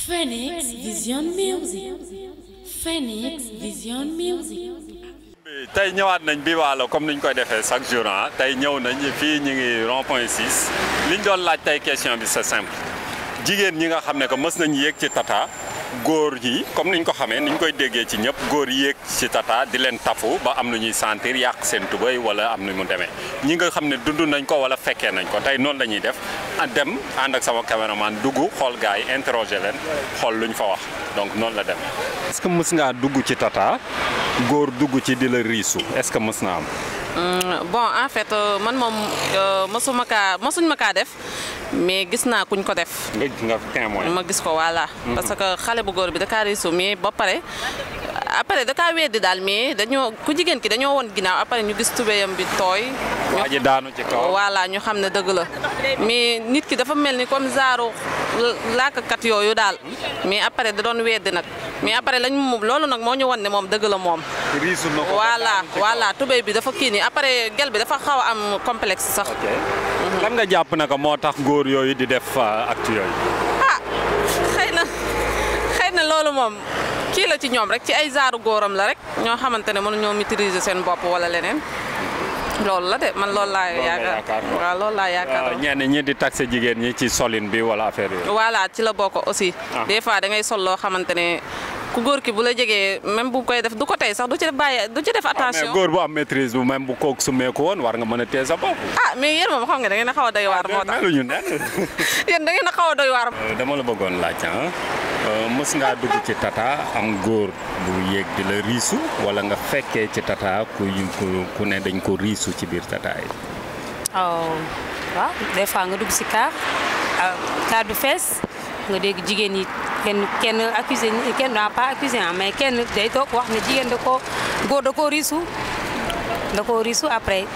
Phoenix Vision Music. Phoenix Vision Music. tey ñëwaat nañ bi waalo comme niñ koy defee chaque jour tey ñëw nañ fii ñu ngi rond point 6 liñ doon laaj tey question bi c'est simple jigéen ñi nga xam ne que mës nañ yéeg ci tata góor yi comme niñ ko xamee niñ koy déggee ci ñëpp góor yéeg ci tata di leen tafu ba am na ñuy sentir yàq seen tubéy wala am na mu demee ñi nga xam ne dund nañ ko wala fekkee nañ ko tey noonu la ñuy def dem ànd ak sama caméraman dugg xool gars yi interroger leen xool luñ fa wax donc noonu la dem. est-ce que mës ngaa dugg ci tata góor dugg ci di la riisu est-ce que mës na am. bon en fait man moom mësuñ ma kaa def mais gis naa kuñ ko def. nga témoin ma gis ko voilà. parce que xale bu góor bi da kaa riisu mais ba pare après da kaa weddi daal mais ku jigéen ki dañoo woon ginnaaw après ñu gis tubéyam bi tooy. waa ji daanu ci kaw voilà ñu xam ne dëgg la mais nit ki dafa mel ni comme genre laakakat yooyu daal mais après da doon weddi nag mais après loolu nag moo ñu won ne moom dëgg la moom. riisu na ko voilà tubéy bi dafa kii nii après gel bi dafa xaw a am complexe sax. lan nga jàpp na ko moo tax góor yooyu di def acte yooyu. xëy na loolu moom kii la ci ñoom rek ci ay zaaru góoram la rek ñoo xamante ne mënu ñoo maîtriser seen bopp wala leneen loolu la de man loolu laa yaakaar waaw loolu laa yaakaar. ñenn ñi di taxé jigéen ñi ci solin bi wala affaire yooyu. voilà ci la bokk aussi. des fois da ngay sol loo xamante ne ku góor ki bu la jegee même bu koy def du ko tey sax du ci def attention. mais góor bu am maîtrise bu même bu kooku sumeeku woon war nga mën a téye sa bopp. mais yéen moom xam nga da ngeen a xaw a doy waar moo tax yéen da ngeen a xaw a doy waar. dama la bëggoon laaj mës ngaa dugg ci tata am góor bu yéeg di la riisu wala nga fekkee ci tata ku ne dañ ko riisu ci biir tata yi. waaw des fois nga dugg si car du fees nga dégg jigéen ñi kenn accusé kenn pas accusé mais kenn day toog wax ne jigéen góor da koo riisu après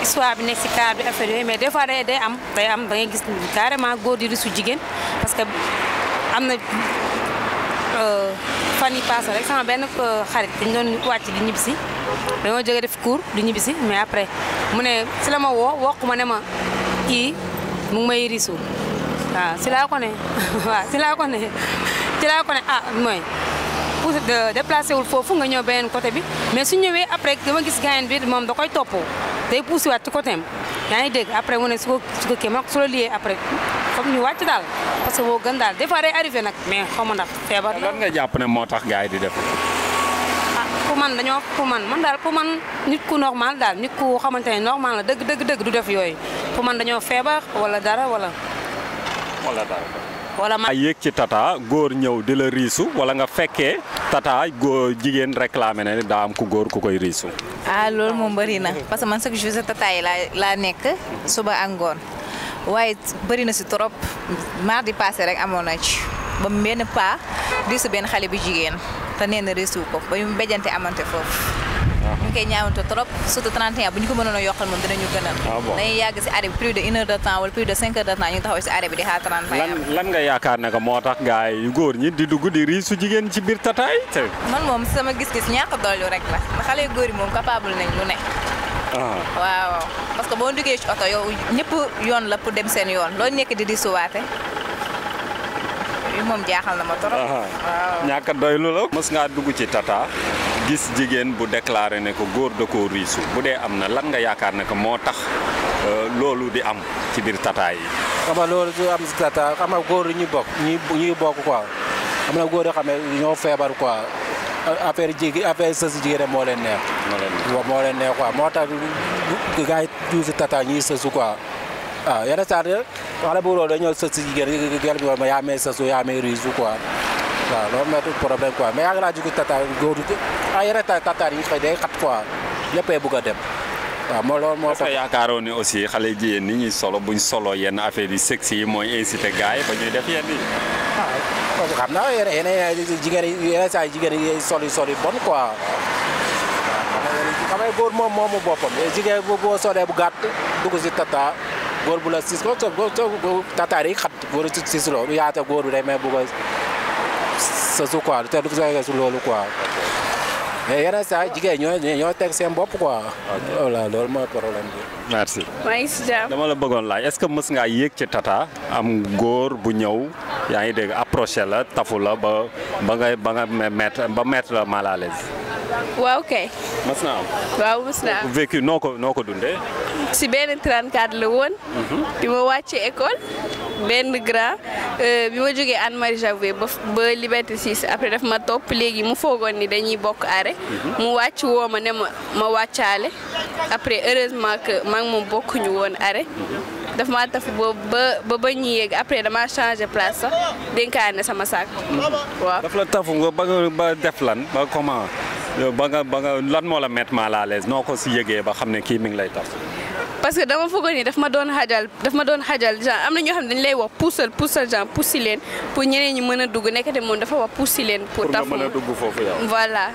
histoire bi nekk si car bi affaire yooyu mais des fois day am da ngay gis carrément góor di riisu jigéen parce que am na fan yi passé rek sama benn xarit dañ doon wàcc di ñibbisi dañoo jóge def cours di ñibbisi mais après mu ne si la ma wokk ma ne ma kii mu ngi may riisu waaw si laa ko ne mooy pour déplacé wul foofu nga ñëw beneen côté bi mais su ñëwee après dama gis gaayen bi moom da koy toppoo day poussé waat ci côté am yaa ngi dégg après mu ne su ko kii ma su la liyee après comme ñu wàcc daal parce que boo gën daal des fois day arrivé nag mais xaw ma ndax feebar. lan nga jàpp ne moo tax gars yi di def. pour man nit ku normal daal nit ku xamante ne normal la dëgg du def yooyu pour man dañoo feebar wala dara wala ma yéeg ci tata góor ñëw di la riisu wala nga fekkee tata góor jigéen réclamé ne daa am ku góor ku koy riisu. loolu moom bëri na parce que man chaque jour sa tata yi laa nekk suba ak ngoon waaye bëri na si trop mardi passé rek amoon na ci ba mu benn pas riisu benn xale bu jigéen te nee na riisu ko ba mu béjante amante foofu. ñu koy ñaawante trop surtout 31 bu ñu ko mënoon a yokkal moom dinañu gënal. dañuy yàgg si arrêt bi plus de 1 heure de temps wala plus de 5 heures de temps ñu taxaw si arrêt bi di xaar 31. lan nga yaakaar ne que moo tax gars yi góor ñi di dugg di riisu jigéen ci biir tata yi. man moom sama gis-gis ñàkk doolu rek la ndax xale yu góor yi moom capable nañ lu ne. waaw parce que boo duggee ci oto yow ñëpp yoon la pour dem seen yoon loolu nekk di riisuwaate moom jaaxal na ma trop. waaw ñàkk a doylu la. mës ngaa dugg ci tata gis jigéen bu déclaré ne ko góor da koo riisu bu dee am na lan nga yaakaar ne que moo tax loolu di am ci biir tata yi. xam nga loolu du am si tata xam nga góor yi ñuy bokk quoi am na góor yoo xam ne ñoo feebar quoi affaire sës jigéen moo leen neex. moo leen neex quoi moo tax gars yi tuuti tata ñuy sësu quoi. yenn saa yi xale bu loolu dañoo sës si jigéen gel bi ma yaa may sësu yaa may riisu quoi waaw loolu mooy problème quoi mais yaa ngi laa jóge tata góor yenn tata yi fay day xat quoi ñëppay bëgg a dem waaw loolu moo tax. yaakaaroon ni aussi xale jigéen ni ñuy solo buñ solo yenn affaire yi sexy yi mooy incité gars yi ba ñuy def yenn yi. xam naa yenn saa yi jigéen yi sol yi bon quoi waaw xam nga góor moomu boppam jigéen boo solee bu gàtt dugg si tata góor bu la sis ko tata yi xat góor sis loo yaata góor bi day may bëgg a sësu quoi te du su loolu quoi mais yeneen saa jigéen ñoo teg seen bopp quoi. voilà loolu mooy problème bi. merci. maa ngi si jàmm. dama la bëggoon laaj est-ce que mës ngaa yéeg ci tata am góor bu ñëw yaa ngi dégg approché la tafu la ba nga mettre la mal à l'aise. waaw kay. mas na am. waaw mas na am. vécu noo ko dundee. si benn 34 la woon. bi ma wàccee école. benn grand bi ma jógee Anne Marie Javoué ba Liberté 6 après daf ma topp léegi mu foogoon ni dañuy bokk arrêt. mu wàcc woo ma ne ma wàccaale. après heureusement que maa ngi moom bokkuñu woon arrêt. daf maa taf ba ñu yéeg après dama changé place sax dénkaane sama saak. waaw daf la tafu nga ba def lan ba comment ba nga lan moo la mettre mal à l'aise noo ko si yëgee ba xam ne kii mi ngi lay taf. parce que dama foogoon ni daf ma doon xajal genre am na ñoo xam ne dañu lay wax puusal genre puusi leen pour ñeneen ñi mën a dugg nekkate moom dafa wax puusi leen. pour tafu nga mën a dugg foofu yow. voilà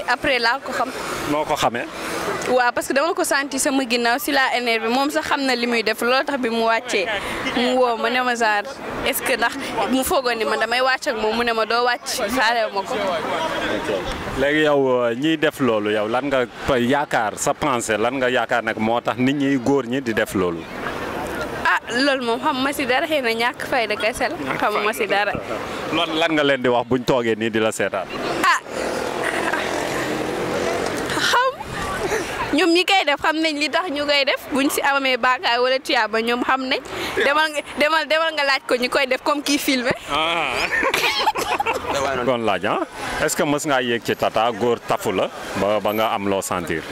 après laa ko xam. noo ko xamee. waaw parce que dama ko senti sama ginnaaw si la énervé moom sax xam na li muy def loolu tax bi mu wàccee mu woo ma ne ma genre est-ce que ndax mu foogoon ni man damay wàcc ak moom mu ne ma doo wàcc faalew ma ko. léegi yow ñiy def loolu yow lan nga yaakaar sa pensée lan nga yaakaar nag moo tax nit ñi góor ñi di def loolu. ah loolu moom xam ma si dara xëy na ñàkk fayda kese la xam ma si dara. lan nga leen di wax buñ toogee nii di la seetaan. ñoom ñi koy def xam nañ li tax ñu koy def buñ si amee baakaar wala tuyaaba ñoom xam nañ demal nga laaj ko ñu koy def comme kii filmé. kon laaj est-ce que mës ngaa yéeg ci tata góor tafu la ba nga am loo sentir.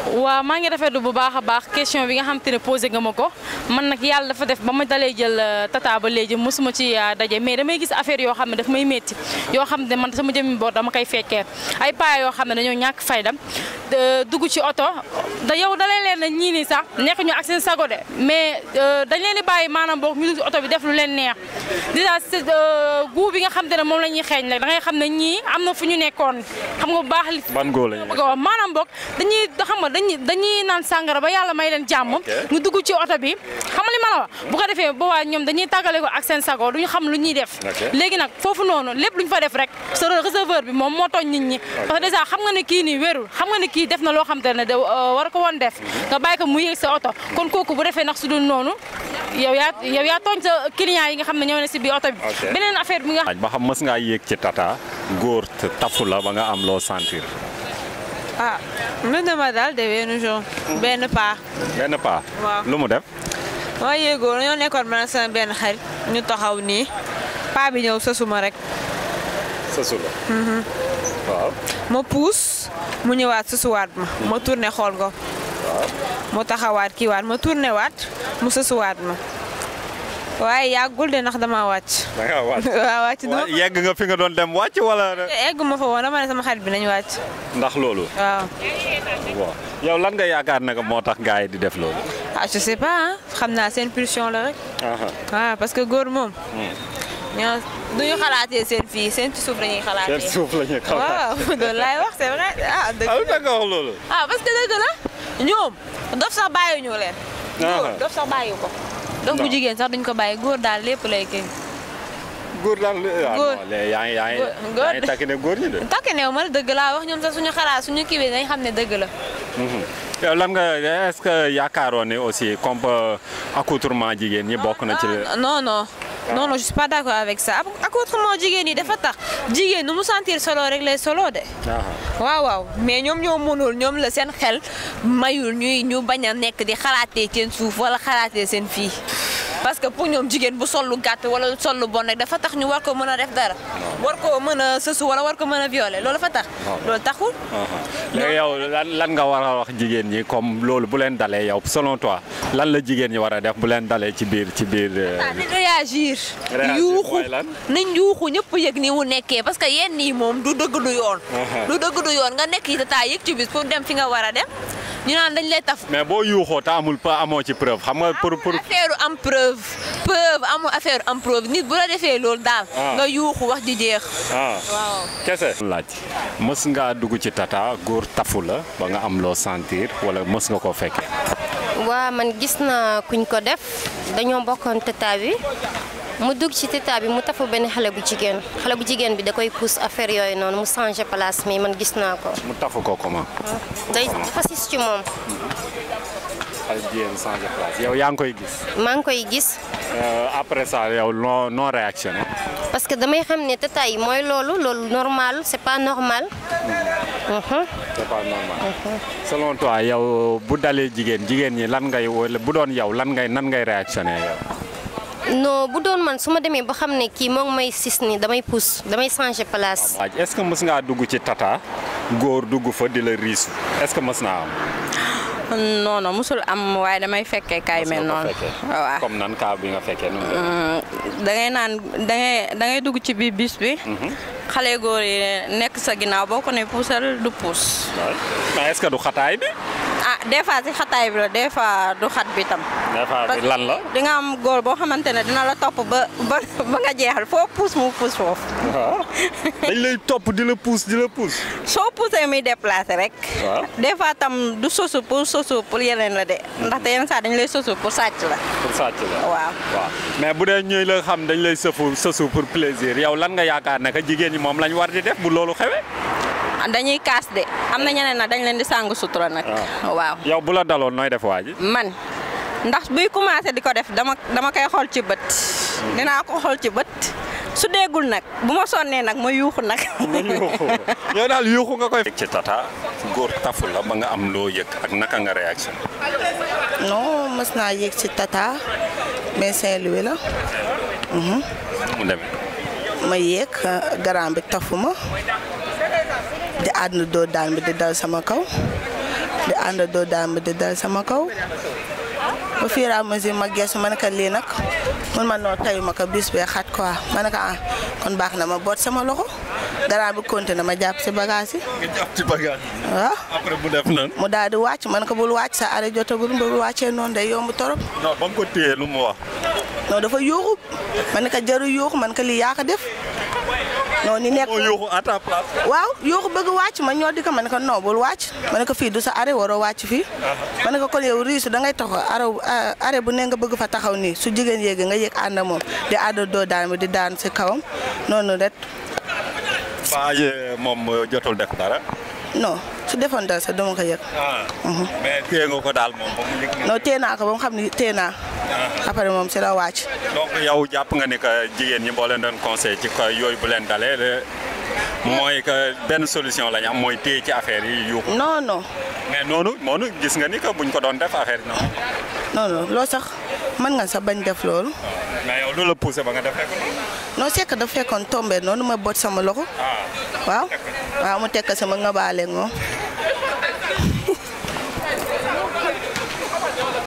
waaw maa ngi rafetlu bu baax a baax question bi nga xam te ne posé nga ma ko man nag yàlla dafa def ba ma dalee jël tata ba léegi mosuma ci daje mais damay gis affaire yoo xam ne daf may métti yoo xam ne man sama jëmmi boor dama koy fekkee ay paa yoo xam ne dañoo ñàkk fayda dugg ci oto da yow dalee leen na ñii nii sax nekk ñu ak seen sago de mais dañ leen di bàyyi maanaam boog ñu dugg ci oto bi def lu leen neex déjà goût bi nga xam te ne moom la ñuy xeeñ rek da ngay xam ne ñii am na fu ñu nekkoon xam nga bu baax li ban góor lañu bëgg a wax maanaam boog xam nga dañuy naan sàngara ba yàlla may leen jàmm ñu dugg ci oto bi xam nga li ma la wax bu ko defee boobaa ñoom dañuy tàggale ko ak seen sago duñu xam lu ñuy def léegi nag foofu noonu lépp lu ñu fa def rek sa receveur bi moom moo tooñ nit ñi parce que déjà xam nga ne kii nii wérul xam nga ne kii def na loo xam te ne de war ko woon def nga bàyyi ko mu yéeg sa oto kon kooku bu defee nag su dul noonu yow yaa tooñ sa client yi nga xam ne ñëw na si biir oto bi beneen affaire bi nga ba xam mës ngaa yéeg ci tata góor tafu la ba nga am loo sentir. mën na ma daal de benn jour benn paa. benn paa. waaw lu mu def. maa yéegoo ñoo nekkoon man sama benn xarit ñu taxaw nii paa bi ñëw sësuma rek. sësu la. waaw. ma puus mu ñëwaat sësuwaat ma tourné xool ko. waaw. mu taxawaat kiiwaat ma tourné waat mu sësuwaat ma. waaye yàggul de ndax dama wàcc. da ngaa wàcc. waaw wàcc na yegg nga fi nga doon dem wàcc wala. eggu ma fa woon dama ne sama xarit bi nañu wàcc. ndax loolu. waaw. bon yow lan nga yaakaar ne moo tax gars yi di def loolu. je sais pas xam naa seen pulsion la rek. waaw parce que góor moom. ñoo duñu xalaatee seen fii seen ci suuf la ñuy xalaatee. seen suuf la ñuy xalaatee. waaw loolu laay wax c'est vrai dëgg la nga wax loolu. parce que dëgg la ñoom dof sax bàyyiwuñu leen. góor dof sax bàyyi ko. dof bu jigéen sax duñ ko bàyyi góor daal lépp lay kii. góor daal góor yaa ngi takkine góor ñi de. takkineew ma dëgg laa wax ñoom sax suñu xalaat suñu kii bi dañ xam ne dëgg la. yow lan nga est-ce que yaakaaroon ne aussi comme accoutrement jigéen ñi bokk na ci. non je suis pas d'accord avec ça accoutrement jigéen ñi dafa tax jigéen nu mu sentir solo rek lay solo de. waaw mais ñoom ñoo mënul ñoom la seen xel mayul ñu bañ a nekk di xalaatee seen suuf wala xalaatee seen fii. parce que pour ñoom jigéen bu sol lu gàtt wala sol lu bon rek dafa tax ñu war ko mën a def dara. war ko mën a sësu wala war ko mën a violer loolu dafa tax. loolu taxul. léegi yow lan nga war a wax jigéen ñi comme loolu bu leen dalee yow selon toi lan la jigéen ñi war a def bu leen dalee ci biir. réagir. yuuxu nañ yuuxu ñëpp yëg ni wu nekkee parce que yenn yi moom du dëgg du yoon. du dëgg du yoon nga nekk yi tata yëg ci bis pour dem fi nga war a dem ñu naan dañ lay taf. mais boo yuuxoo te amoo ci preuve xam nga pour. affaire am preuve amul affaire am preuve nit bu la defee loolu daal. nga yuuxu wax ji jeex. waaw kese. laaj mës ngaa dugg ci tata góor tafu la ba nga am loo sentir wala mës nga koo fekkee. waaw man gis naa kuñ ko def dañoo bokkoon tata bi mu dugg ci tata bi mu tafu benn xale bu jigéen bi da koy pousse affaire yooyu noonu mu changé place mi man gis naa ko. mu tafu ko comment. dafa sis ci moom. xale jigéen changé place yow yaa ngi koy gis. maa ngi koy gis. après ça yow non réactionné. parce que damay xam ne tata yi mooy loolu normal c'est pas normal. c'est pas normal. selon toi yow bu dalee jigéen ñi lan ngay bu doon yow nan ngay réactionné yow. non bu doon man su ma demee ba xam ne kii moo ngi may sis ni damay pousse damay changer place. est-ce que mës ngaa dugg ci tata góor dugg fa di la riisu est-ce que mës naa am. non musul am waaye damay fekkee kaay mel noonu. waaw comme nan kaa bi nga fekkee noonu. da ngay dugg ci biir bus bi. xale góor yi nekk sa ginnaaw boo ko ne puusal du puus. mais est-ce que du xataay bi. des fois si xataay bi la des fois du xat bi tam. des fois bi lan la. di nga am góor boo xamante ne dina la topp ba nga jeexal foo puus mu puus foofu. dañ lay topp di la puus. soo puusee muy déplacé rek. waaw des fois tam du sosu pour yeneen la de ndaxte yenn saa dañ lay sosu pour sàcc la. waaw. mais bu dee ñuy la xam dañ lay sosu pour plaisir yow lan nga yaakaar ne que jigéen ñi moom lañ war di def bu loolu xewee. dañuy kaas de am na ñeneen nag dañ leen di sàng sutura nag. waaw yow bu la daloon nooy def waa ji. man ndax buy commencé di ko def dama koy xool ci bët. dinaa ko xool ci bët su déggul nag bu ma sonnee nag ma yuuxu nag. yow daal yuuxu nga koy. ci tata góor tafu la ba nga am loo yëg ak naka nga réaction. non mës naa yëg ci tata mais Saint-Louis la. mu demee. ma yéeg grand bi tafu ma di ànd doo daan bi di dal sama kaw ba fur et à mesure ma geesu ma ne ko lii nag man ma noo tayu ma ko bis bee xat quoi ma ne ko kon baax na ma boot sama loxo grand bi continué ma jàpp si bagage yi. nga jàpp ci bagage yi. waaw après mu def nan. mu daal di wàcc ma ne ko bul wàcc sa arrêt jotagul bu wàccee noonu day yomb torop. non ba mu ko téye lu mu wax. non dafa yuuxu ma ne ko jaru yuuxu man ko lii yaa ko def. non ni nekk moo yuuxu à ta place. waaw yuuxu bëgg wàcc ma ñoo di ko ma ne ko non bul wàcc ma ne ko fii du sa arrêt waroo wàcc fii. ma ne ko kon yow riisu da ngay taxaw arrêt bu ne nga bëgg fa taxaw nii su jigéen yéegi nga yéeg ànd moom di ànd doo daan di daan si kawam noonu rek. waaye moom jotul def dara. non su defoon dara sax dama ko yëg. mais téye nga ko daal moom ba mu yëg. non téye naa ko ba mu xam ni téye naa. après moom si la wàcc. donc yow jàpp nga ni que jigéen ñi boo leen doon conseil ci ko yooyu bu leen dalee mooy que benn solution la ñu am mooy téye ci affaire yi yuuxu. non. mais noonu gis nga ni que buñ ko doon def affaire yi non loolu sax mën nga sax bañ def loolu. mais yow loolu la poussé ba nga defee ko noonu. non c'est que dafa fekkoon tombé noonu ma boot sama loxo. waaw mu tekk sama nga baale ak moom.